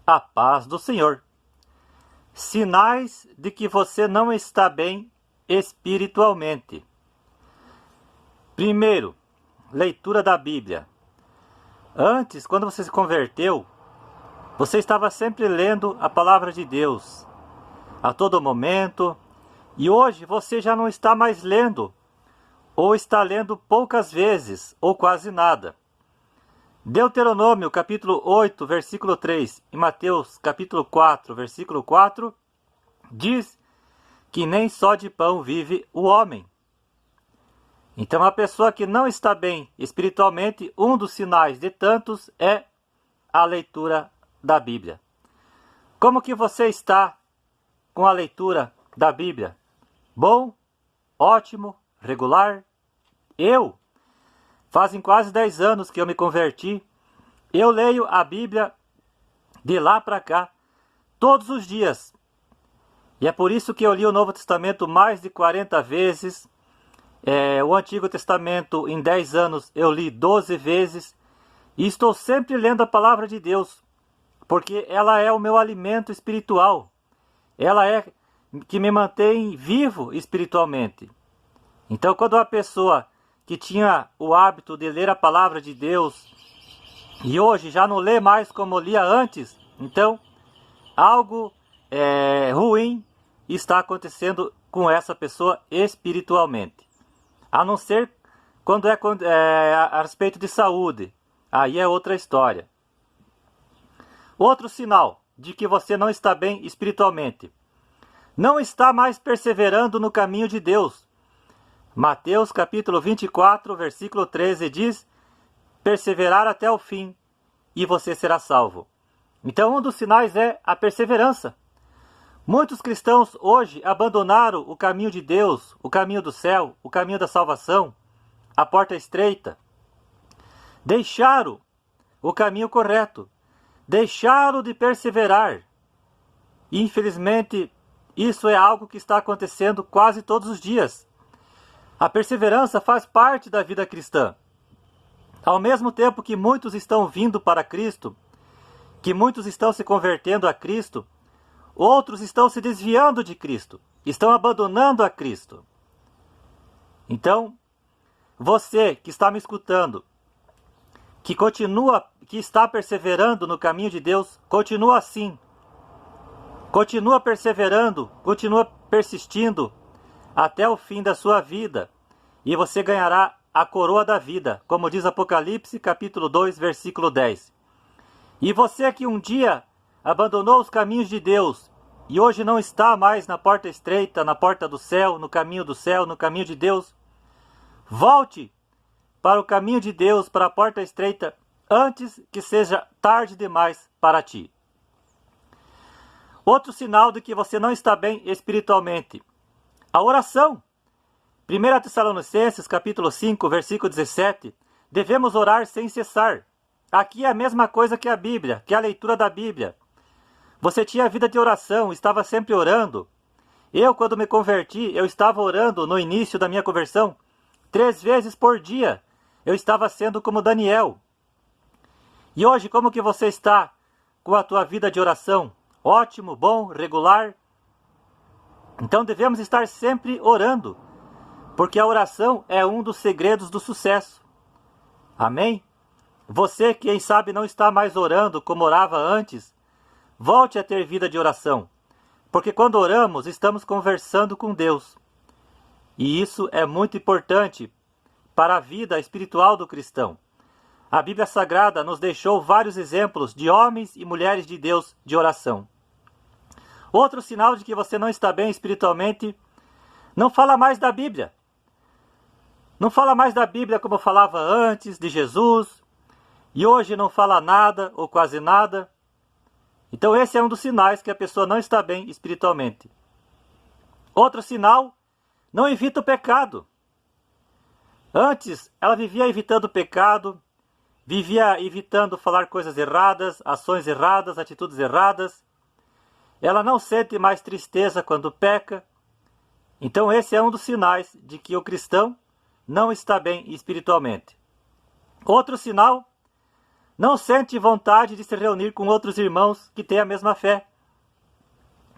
A paz do Senhor. Sinais de que você não está bem espiritualmente. Primeiro, leitura da Bíblia. Antes, quando você se converteu, você estava sempre lendo a palavra de Deus a todo momento, e hoje você já não está mais lendo, ou está lendo poucas vezes, ou quase nada. Deuteronômio capítulo 8, versículo 3 e Mateus capítulo 4, versículo 4 diz que nem só de pão vive o homem. Então a pessoa que não está bem espiritualmente, um dos sinais de tantos é a leitura da Bíblia. Como que você está com a leitura da Bíblia? Bom? Ótimo? Regular? Fazem quase 10 anos que eu me converti. Eu leio a Bíblia de lá para cá, todos os dias. E é por isso que eu li o Novo Testamento mais de 40 vezes. O Antigo Testamento, em 10 anos, eu li 12 vezes. E estou sempre lendo a Palavra de Deus, porque ela é o meu alimento espiritual. Ela é que me mantém vivo espiritualmente. Então, quando a pessoa que tinha o hábito de ler a palavra de Deus e hoje já não lê mais como lia antes, então algo ruim está acontecendo com essa pessoa espiritualmente. A não ser quando é a respeito de saúde, aí é outra história. Outro sinal de que você não está bem espiritualmente: não está mais perseverando no caminho de Deus. Mateus capítulo 24, versículo 13 diz: perseverar até o fim, e você será salvo. Então um dos sinais é a perseverança. Muitos cristãos hoje abandonaram o caminho de Deus, o caminho do céu, o caminho da salvação, a porta estreita. Deixaram o caminho correto, deixaram de perseverar. E, infelizmente, isso é algo que está acontecendo quase todos os dias. A perseverança faz parte da vida cristã. Ao mesmo tempo que muitos estão vindo para Cristo, que muitos estão se convertendo a Cristo, outros estão se desviando de Cristo, estão abandonando a Cristo. Então, você que está me escutando, que está perseverando no caminho de Deus, continua assim. Continua perseverando, continua persistindo até o fim da sua vida, e você ganhará a coroa da vida, como diz Apocalipse capítulo 2, versículo 10. E você que um dia abandonou os caminhos de Deus, e hoje não está mais na porta estreita, na porta do céu, no caminho de Deus, volte para o caminho de Deus, para a porta estreita, antes que seja tarde demais para ti. Outro sinal de que você não está bem espiritualmente: a oração. 1 Tessalonicenses capítulo 5, versículo 17, devemos orar sem cessar. Aqui é a mesma coisa que a Bíblia, que a leitura da Bíblia. Você tinha vida de oração, estava sempre orando. Eu, quando me converti, eu estava orando no início da minha conversão, 3 vezes por dia. Eu estava sendo como Daniel. E hoje, como que você está com a tua vida de oração? Ótimo, bom, regular? Então devemos estar sempre orando, porque a oração é um dos segredos do sucesso. Amém? Você, quem sabe, não está mais orando como orava antes, volte a ter vida de oração, porque quando oramos, estamos conversando com Deus. E isso é muito importante para a vida espiritual do cristão. A Bíblia Sagrada nos deixou vários exemplos de homens e mulheres de Deus de oração. Outro sinal de que você não está bem espiritualmente: não fala mais da Bíblia. Não fala mais da Bíblia como falava antes, de Jesus, e hoje não fala nada ou quase nada. Então esse é um dos sinais que a pessoa não está bem espiritualmente. Outro sinal: não evita o pecado. Antes, ela vivia evitando o pecado, vivia evitando falar coisas erradas, ações erradas, atitudes erradas. Ela não sente mais tristeza quando peca. Então esse é um dos sinais de que o cristão não está bem espiritualmente. Outro sinal: não sente vontade de se reunir com outros irmãos que têm a mesma fé.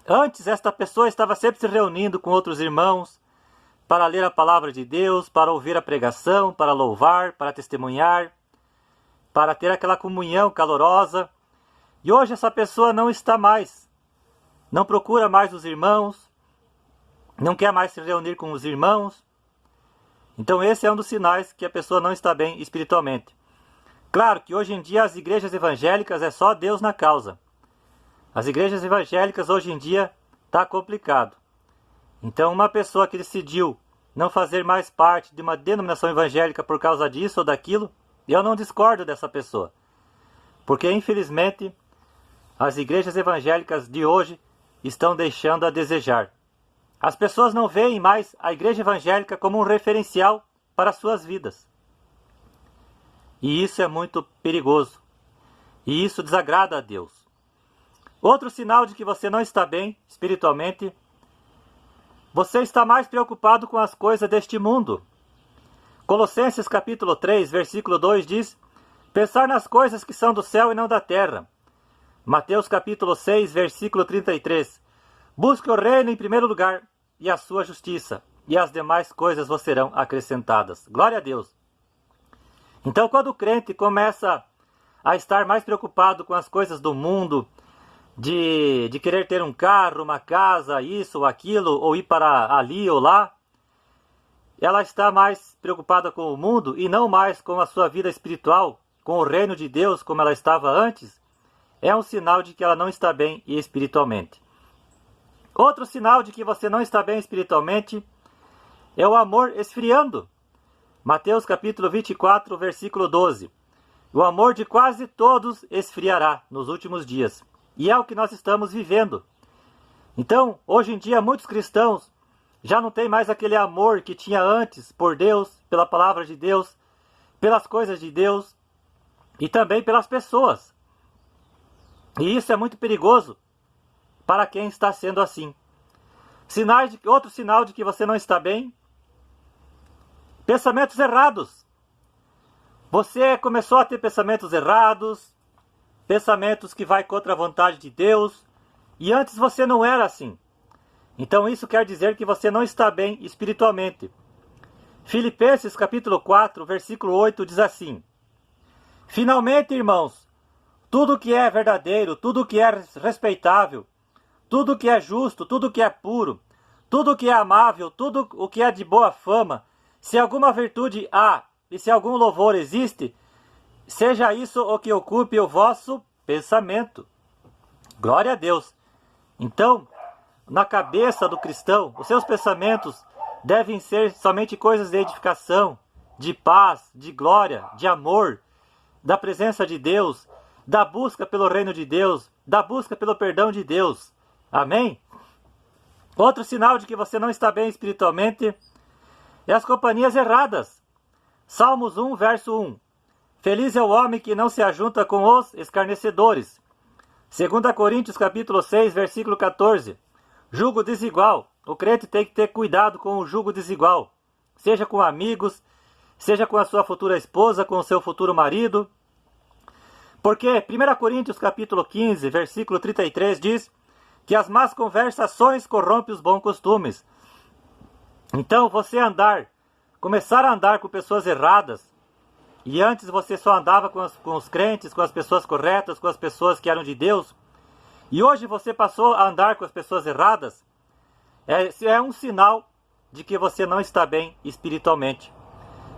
Antes, esta pessoa estava sempre se reunindo com outros irmãos para ler a palavra de Deus, para ouvir a pregação, para louvar, para testemunhar, para ter aquela comunhão calorosa. E hoje essa pessoa não está mais, não procura mais os irmãos, não quer mais se reunir com os irmãos. Então esse é um dos sinais que a pessoa não está bem espiritualmente. Claro que hoje em dia as igrejas evangélicas é só Deus na causa. As igrejas evangélicas hoje em dia está complicado. Então uma pessoa que decidiu não fazer mais parte de uma denominação evangélica por causa disso ou daquilo, eu não discordo dessa pessoa. Porque infelizmente as igrejas evangélicas de hoje estão deixando a desejar. As pessoas não veem mais a igreja evangélica como um referencial para suas vidas. E isso é muito perigoso. E isso desagrada a Deus. Outro sinal de que você não está bem espiritualmente, você está mais preocupado com as coisas deste mundo. Colossenses capítulo 3, versículo 2 diz: pensar nas coisas que são do céu e não da terra. Mateus capítulo 6, versículo 33. Busque o reino em primeiro lugar e a sua justiça, e as demais coisas vos serão acrescentadas. Glória a Deus. Então, quando o crente começa a estar mais preocupado com as coisas do mundo, de querer ter um carro, uma casa, isso ou aquilo, ou ir para ali ou lá, ela está mais preocupada com o mundo e não mais com a sua vida espiritual, com o reino de Deus como ela estava antes, é um sinal de que ela não está bem espiritualmente. Outro sinal de que você não está bem espiritualmente é o amor esfriando. Mateus capítulo 24, versículo 12. O amor de quase todos esfriará nos últimos dias. E é o que nós estamos vivendo. Então, hoje em dia, muitos cristãos já não têm mais aquele amor que tinha antes por Deus, pela palavra de Deus, pelas coisas de Deus e também pelas pessoas. E isso é muito perigoso para quem está sendo assim. Outro sinal de que você não está bem: pensamentos errados. Você começou a ter pensamentos errados, pensamentos que vai contra a vontade de Deus, e antes você não era assim. Então isso quer dizer que você não está bem espiritualmente. Filipenses capítulo 4, versículo 8 diz assim: finalmente, irmãos, tudo que é verdadeiro, tudo que é respeitável, tudo que é justo, tudo que é puro, tudo que é amável, tudo o que é de boa fama, se alguma virtude há e se algum louvor existe, seja isso o que ocupe o vosso pensamento. Glória a Deus. Então, na cabeça do cristão, os seus pensamentos devem ser somente coisas de edificação, de paz, de glória, de amor, da presença de Deus, da busca pelo reino de Deus, da busca pelo perdão de Deus. Amém? Outro sinal de que você não está bem espiritualmente é as companhias erradas. Salmos 1, verso 1. Feliz é o homem que não se ajunta com os escarnecedores. 2 Coríntios capítulo 6, versículo 14. Jugo desigual. O crente tem que ter cuidado com o jugo desigual. Seja com amigos, seja com a sua futura esposa, com o seu futuro marido. Porque 1 Coríntios capítulo 15, versículo 33 diz que as más conversações corrompem os bons costumes. Então você começar a andar com pessoas erradas, e antes você só andava com os crentes, com as pessoas corretas, com as pessoas que eram de Deus, e hoje você passou a andar com as pessoas erradas, é um sinal de que você não está bem espiritualmente.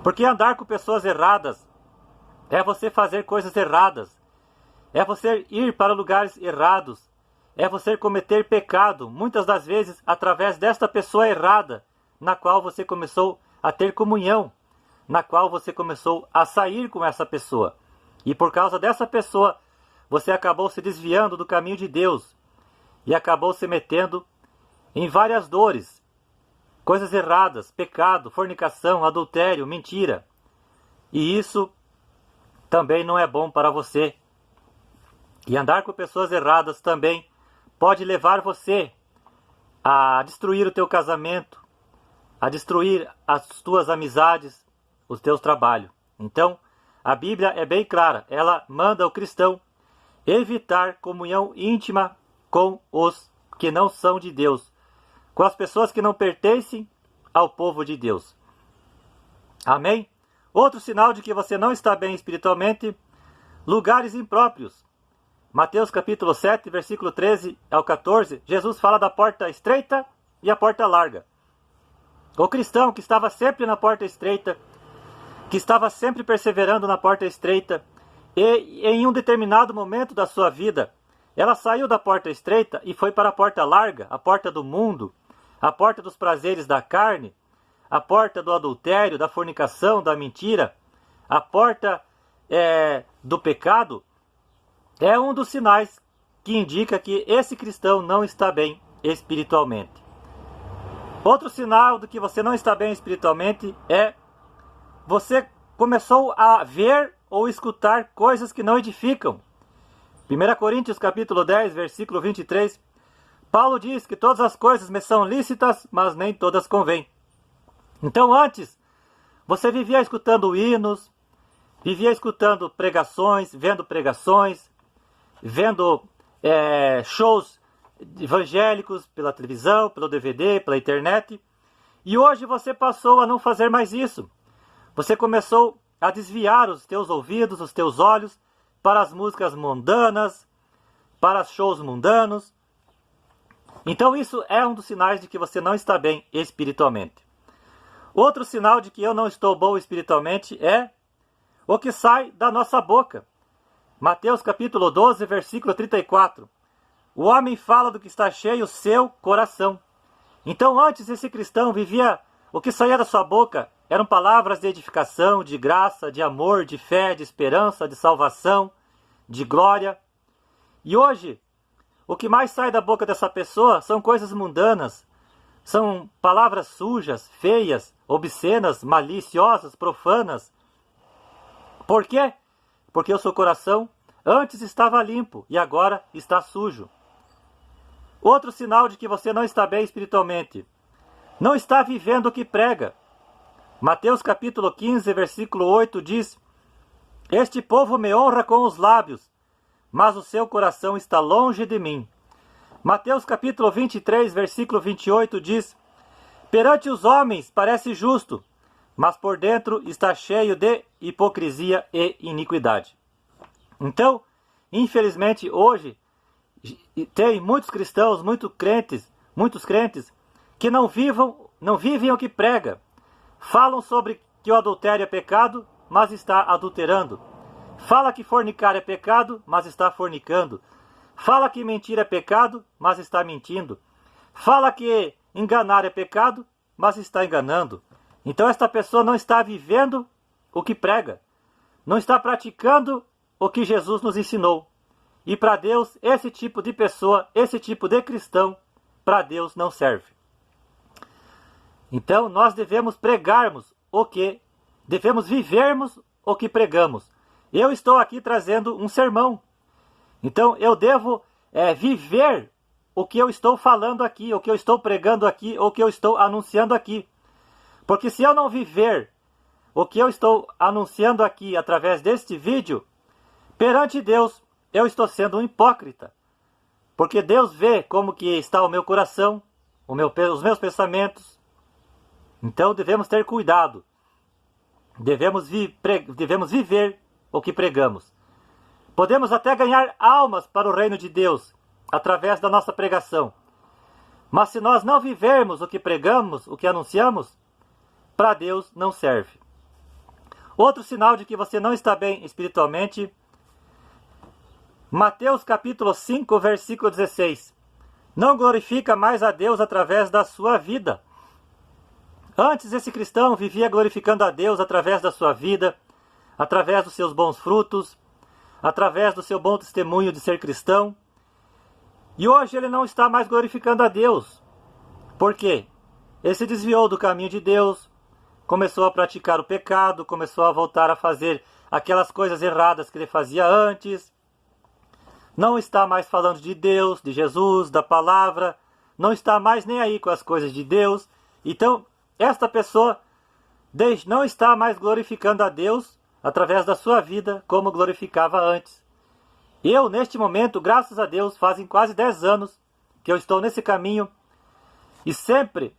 Porque andar com pessoas erradas é você fazer coisas erradas, é você ir para lugares errados, é você cometer pecado, muitas das vezes através desta pessoa errada, na qual você começou a ter comunhão, na qual você começou a sair com essa pessoa. E por causa dessa pessoa, você acabou se desviando do caminho de Deus e acabou se metendo em várias dores, coisas erradas, pecado, fornicação, adultério, mentira. E isso também não é bom para você. E andar com pessoas erradas também pode levar você a destruir o teu casamento, a destruir as tuas amizades, os teus trabalhos. Então, A Bíblia é bem clara, ela manda o cristão evitar comunhão íntima com os que não são de Deus, com as pessoas que não pertencem ao povo de Deus. Amém? Outro sinal de que você não está bem espiritualmente, lugares impróprios. Mateus capítulo 7, versículo 13 ao 14, Jesus fala da porta estreita e a porta larga. O cristão que estava sempre na porta estreita, que estava sempre perseverando na porta estreita, e em um determinado momento da sua vida, ela saiu da porta estreita e foi para a porta larga, a porta do mundo, a porta dos prazeres da carne, a porta do adultério, da fornicação, da mentira, a porta do pecado. É um dos sinais que indica que esse cristão não está bem espiritualmente. Outro sinal de que você não está bem espiritualmente é você começou a ver ou escutar coisas que não edificam. 1 Coríntios capítulo 10, versículo 23, Paulo diz que todas as coisas me são lícitas, mas nem todas convêm. Então antes, você vivia escutando hinos, vivia escutando pregações, vendo shows evangélicos pela televisão, pelo DVD, pela internet. E hoje você passou a não fazer mais isso. Você começou a desviar os teus ouvidos, os teus olhos para as músicas mundanas, para os shows mundanos. Então isso é um dos sinais de que você não está bem espiritualmente. Outro sinal de que eu não estou bom espiritualmente é o que sai da nossa boca. Mateus capítulo 12, versículo 34. O homem fala do que está cheio o seu coração. Então antes esse cristão vivia, o que saía da sua boca eram palavras de edificação, de graça, de amor, de fé, de esperança, de salvação, de glória. E hoje, o que mais sai da boca dessa pessoa são coisas mundanas, são palavras sujas, feias, obscenas, maliciosas, profanas. Por quê? Porque o seu coração antes estava limpo e agora está sujo. Outro sinal de que você não está bem espiritualmente, não está vivendo o que prega. Mateus capítulo 15, versículo 8 diz: Este povo me honra com os lábios, mas o seu coração está longe de mim. Mateus capítulo 23, versículo 28 diz: Perante os homens parece justo, mas por dentro está cheio de hipocrisia e iniquidade. Então, infelizmente, hoje, tem muitos cristãos, muitos crentes, que não vivem o que prega. Falam sobre que o adultério é pecado, mas está adulterando. Fala que fornicar é pecado, mas está fornicando. Fala que mentir é pecado, mas está mentindo. Fala que enganar é pecado, mas está enganando. Então esta pessoa não está vivendo o que prega. Não está praticando o que Jesus nos ensinou. E para Deus, esse tipo de pessoa, esse tipo de cristão, para Deus não serve. Então nós devemos pregarmos o que, devemos vivermos o que pregamos. Eu estou aqui trazendo um sermão. Então eu devo viver o que eu estou falando aqui, o que eu estou pregando aqui, o que eu estou anunciando aqui. Porque se eu não viver o que eu estou anunciando aqui através deste vídeo, perante Deus eu estou sendo um hipócrita. Porque Deus vê como que está o meu coração, os meus pensamentos. Então devemos ter cuidado. Devemos viver o que pregamos. Podemos até ganhar almas para o reino de Deus através da nossa pregação. Mas se nós não vivermos o que pregamos, o que anunciamos, para Deus não serve. Outro sinal de que você não está bem espiritualmente, Mateus capítulo 5, versículo 16. Não glorifica mais a Deus através da sua vida. Antes esse cristão vivia glorificando a Deus através da sua vida, através dos seus bons frutos, através do seu bom testemunho de ser cristão. E hoje ele não está mais glorificando a Deus. Por quê? Ele se desviou do caminho de Deus, começou a praticar o pecado, começou a voltar a fazer aquelas coisas erradas que ele fazia antes. Não está mais falando de Deus, de Jesus, da palavra, não está mais nem aí com as coisas de Deus. Então, esta pessoa não está mais glorificando a Deus através da sua vida, como glorificava antes. Eu, neste momento, graças a Deus, fazem quase 10 anos que eu estou nesse caminho e sempre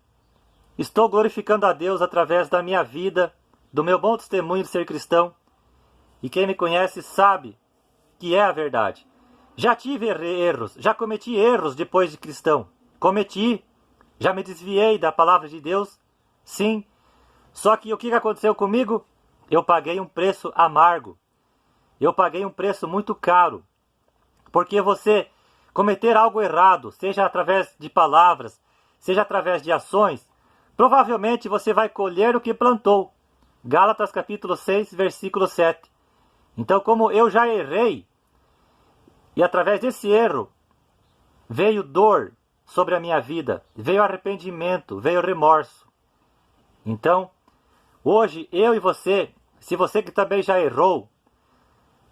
estou glorificando a Deus através da minha vida, do meu bom testemunho de ser cristão. E quem me conhece sabe que é a verdade. Já tive erros, já cometi erros depois de cristão. Cometi, já me desviei da palavra de Deus, sim. Só que o que aconteceu comigo? Eu paguei um preço amargo. Eu paguei um preço muito caro. Porque você cometer algo errado, seja através de palavras, seja através de ações, provavelmente você vai colher o que plantou. Gálatas capítulo 6, versículo 7. Então, como eu já errei, e através desse erro veio dor sobre a minha vida, veio arrependimento, veio remorso. Então, hoje eu e você, se você que também já errou,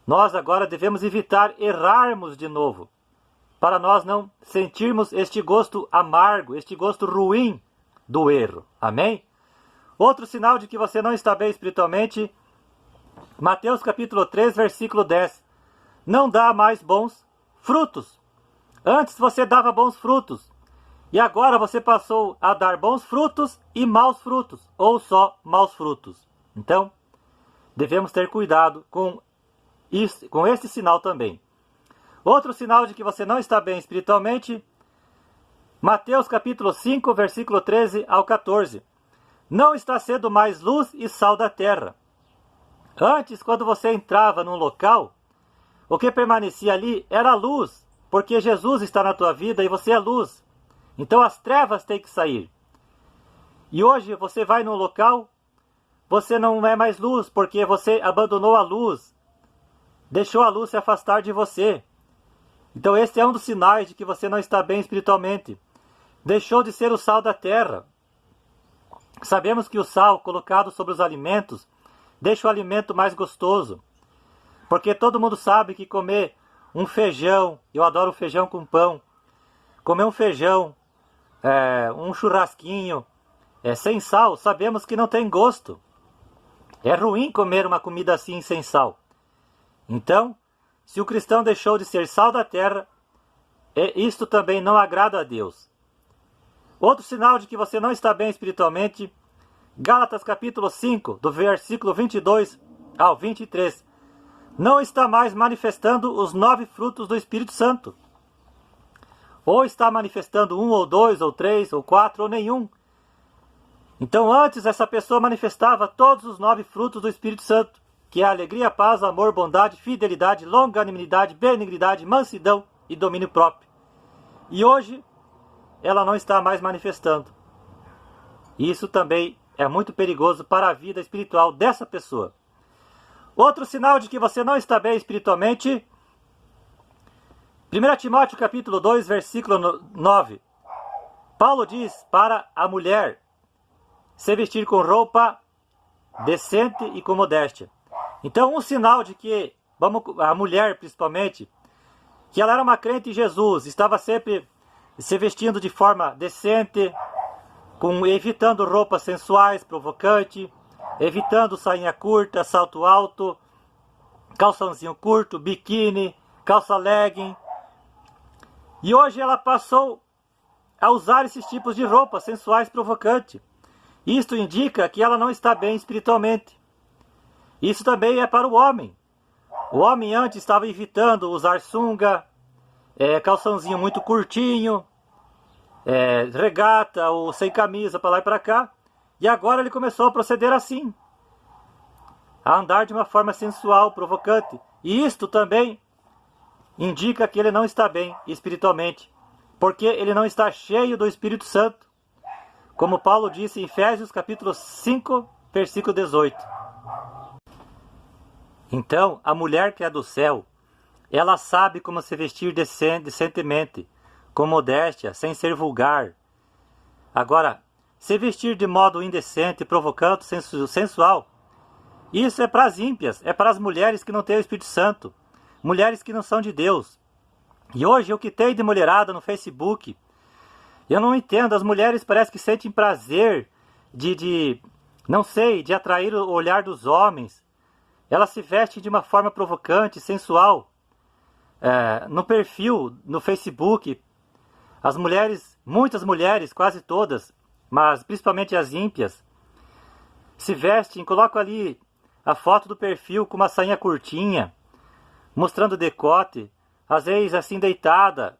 nós agora devemos evitar errarmos de novo, para nós não sentirmos este gosto amargo, este gosto ruim do erro. Amém? Outro sinal de que você não está bem espiritualmente, Mateus capítulo 3, versículo 10. Não dá mais bons frutos. Antes você dava bons frutos, e agora você passou a dar bons frutos e maus frutos, ou só maus frutos. Então, devemos ter cuidado com este sinal também. Outro sinal de que você não está bem espiritualmente, Mateus capítulo 5, versículo 13 ao 14. Não está sendo mais luz e sal da terra. Antes, quando você entrava num local, o que permanecia ali era a luz, porque Jesus está na tua vida e você é luz. Então as trevas têm que sair. E hoje você vai num local, você não é mais luz, porque você abandonou a luz, deixou a luz se afastar de você. Então esse é um dos sinais de que você não está bem espiritualmente. Deixou de ser o sal da terra. Sabemos que o sal colocado sobre os alimentos deixa o alimento mais gostoso. Porque todo mundo sabe que comer um feijão, eu adoro feijão com pão, comer um feijão, um churrasquinho, sem sal, sabemos que não tem gosto. É ruim comer uma comida assim sem sal. Então, se o cristão deixou de ser sal da terra, isto também não agrada a Deus. Outro sinal de que você não está bem espiritualmente, Gálatas capítulo 5, do versículo 22 ao 23. Não está mais manifestando os 9 frutos do Espírito Santo. Ou está manifestando 1, ou 2, ou 3, ou 4, ou nenhum. Então antes essa pessoa manifestava todos os 9 frutos do Espírito Santo, que é a alegria, paz, amor, bondade, fidelidade, longanimidade, benignidade, mansidão e domínio próprio. E hoje ela não está mais manifestando. Isso também é muito perigoso para a vida espiritual dessa pessoa. Outro sinal de que você não está bem espiritualmente, 1 Timóteo capítulo 2, versículo 9. Paulo diz para a mulher se vestir com roupa decente e com modéstia. Então um sinal de que, a mulher principalmente, que ela era uma crente em Jesus, estava sempre se vestindo de forma decente, evitando roupas sensuais, provocantes, evitando sainha curta, salto alto, calçãozinho curto, biquíni, calça legging. E hoje ela passou a usar esses tipos de roupas sensuais, provocantes. Isto indica que ela não está bem espiritualmente. Isso também é para o homem. O homem antes estava evitando usar sunga, calçãozinho muito curtinho, regata ou sem camisa para lá e para cá. E agora ele começou a proceder assim, a andar de uma forma sensual, provocante. E isto também indica que ele não está bem espiritualmente, porque ele não está cheio do Espírito Santo, como Paulo disse em Efésios capítulo 5, versículo 18. Então, a mulher que é do céu, ela sabe como se vestir decentemente, com modéstia, sem ser vulgar. Agora, se vestir de modo indecente, provocante, sensual, isso é para as ímpias, é para as mulheres que não têm o Espírito Santo, mulheres que não são de Deus. E hoje o que tem de mulherada no Facebook, eu não entendo, as mulheres parecem que sentem prazer de atrair o olhar dos homens, Elas se vestem de uma forma provocante, sensual. No perfil, no Facebook, as mulheres, muitas mulheres, quase todas, mas principalmente as ímpias, se vestem, colocam ali a foto do perfil com uma sainha curtinha, mostrando o decote, às vezes assim deitada,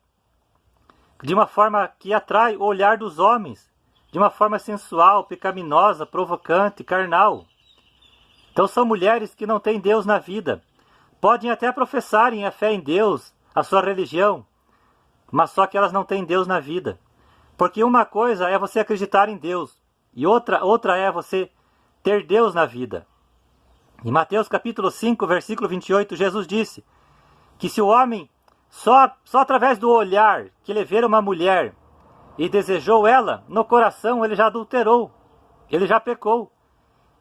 de uma forma que atrai o olhar dos homens, de uma forma sensual, pecaminosa, provocante, carnal. Então são mulheres que não têm Deus na vida. Podem até professarem a fé em Deus, a sua religião, mas só que elas não têm Deus na vida. Porque uma coisa é você acreditar em Deus, e outra é você ter Deus na vida. Em Mateus capítulo 5, versículo 28, Jesus disse que se o homem, só através do olhar que ele vê uma mulher e desejou ela, no coração ele já adulterou, ele já pecou.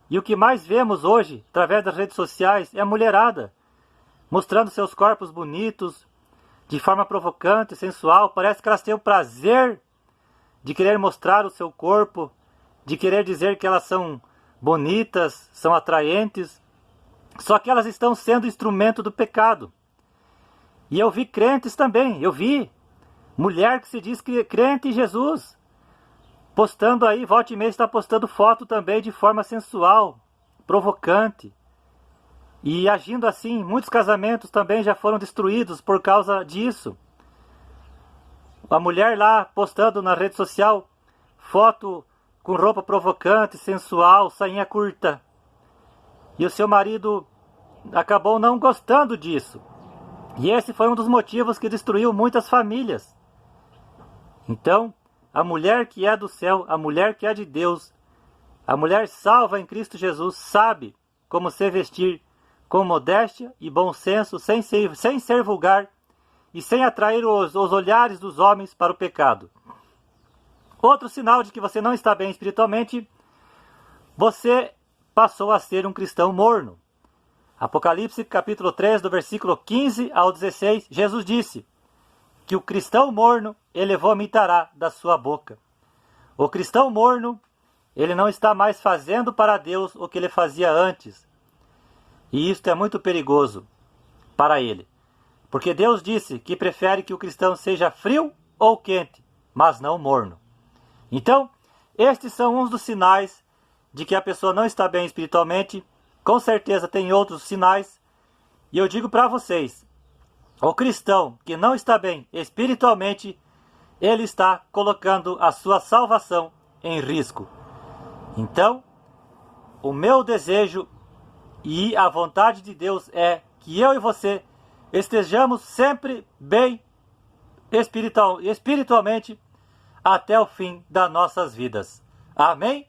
E o que mais vemos hoje, através das redes sociais, é a mulherada, mostrando seus corpos bonitos, de forma provocante, sensual. Parece que elas têm o prazer de querer mostrar o seu corpo, de querer dizer que elas são bonitas, são atraentes. Só que elas estão sendo instrumento do pecado. E eu vi crentes também, eu vi mulher que se diz crente em Jesus, postando aí, volta e meia está postando foto também de forma sensual, provocante. E agindo assim, muitos casamentos também já foram destruídos por causa disso. A mulher lá postando na rede social foto com roupa provocante, sensual, sainha curta. E o seu marido acabou não gostando disso. E esse foi um dos motivos que destruiu muitas famílias. Então, a mulher que é do céu, a mulher que é de Deus, a mulher salva em Cristo Jesus, sabe como se vestir com modéstia e bom senso, sem ser vulgar e sem atrair os olhares dos homens para o pecado. Outro sinal de que você não está bem espiritualmente, você passou a ser um cristão morno. Apocalipse capítulo 3, do versículo 15 ao 16, Jesus disse que o cristão morno, ele vomitará da sua boca. O cristão morno, ele não está mais fazendo para Deus o que ele fazia antes. E isto é muito perigoso para ele. Porque Deus disse que prefere que o cristão seja frio ou quente, mas não morno. Então, estes são uns dos sinais de que a pessoa não está bem espiritualmente. Com certeza tem outros sinais. E eu digo para vocês, o cristão que não está bem espiritualmente, ele está colocando a sua salvação em risco. Então, o meu desejo e a vontade de Deus é que eu e você estejamos sempre bem espiritualmente até o fim das nossas vidas. Amém?